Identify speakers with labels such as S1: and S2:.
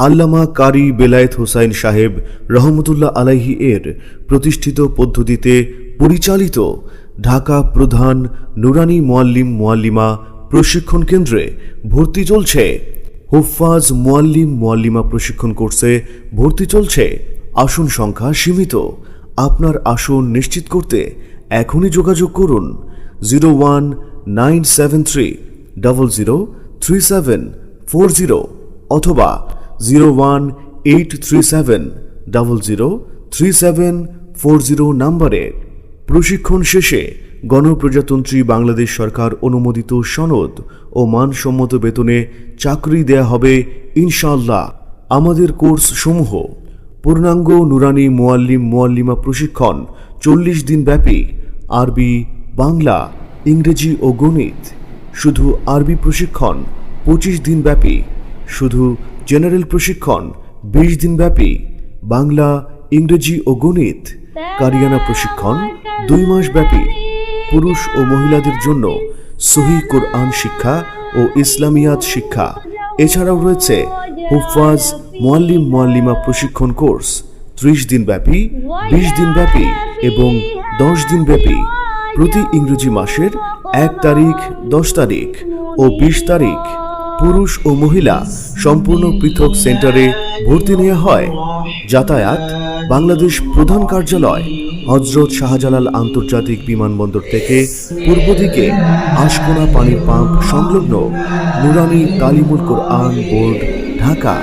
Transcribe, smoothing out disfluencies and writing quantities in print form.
S1: আল্লামা কারি বেলায়েত হোসাইন সাহেব রহমতুল্লাহ আলাইহি এর প্রতিষ্ঠিত পদ্ধতিতে পরিচালিত ঢাকা প্রধান নুরানি মুআল্লিম মুআল্লিমা প্রশিক্ষণ কেন্দ্রে ভর্তি চলছে। হুফাজ মুআল্লিম মুআল্লিমা প্রশিক্ষণ কোর্সে ভর্তি চলছে। আসন সংখ্যা সীমিত। আপনার আসন নিশ্চিত করতে এখনই যোগাযোগ করুন 01973003740 অথবা 01837003740 নম্বরে। প্রশিক্ষণ শেষে গণপ্রজাতন্ত্রী বাংলাদেশ সরকার অনুমোদিত সনদ ও মানসম্মত বেতনে চাকরি দেয়া হবে ইনশাআল্লাহ। আমাদের কোর্স সমূহ: পূর্ণাঙ্গ নুরানি মুআল্লিম মুআল্লিমা প্রশিক্ষণ 40 দিন ব্যাপী, আরবি, বাংলা, ইংরেজি ও গণিত। শুধু আরবি প্রশিক্ষণ 25 দিন ব্যাপী, শুধু জেনারেল প্রশিক্ষণ 20 দিন ব্যাপী, বাংলা, ইংরেজি ও গণিত। কারিয়ানা প্রশিক্ষণ 2 মাস ব্যাপী। পুরুষ ও মহিলাদের জন্য সহিহ কোরআন শিক্ষা ও ইসলামিয়াত শিক্ষা। এছাড়াও রয়েছে হুফাজ মুআল্লিম মুআল্লিমা প্রশিক্ষণ কোর্স 30 দিন ব্যাপী, 20 দিন ব্যাপী এবং 10 দিন ব্যাপী। প্রতি ইংরেজি মাসের 1 তারিখ, 10 তারিখ ও 20 তারিখ পুরুষ ও মহিলা সম্পূর্ণ পৃথক সেন্টারে ভর্তি নেওয়া হয়। যাতায়াত: বাংলাদেশ প্রধান কার্যালয়, হযরত শাহজালাল আন্তর্জাতিক বিমানবন্দর থেকে পূর্ব দিকে আশকোনা পানির পাম্প সংলগ্ন নুরানি তালিমুল কোরআন বোর্ড, ঢাকা।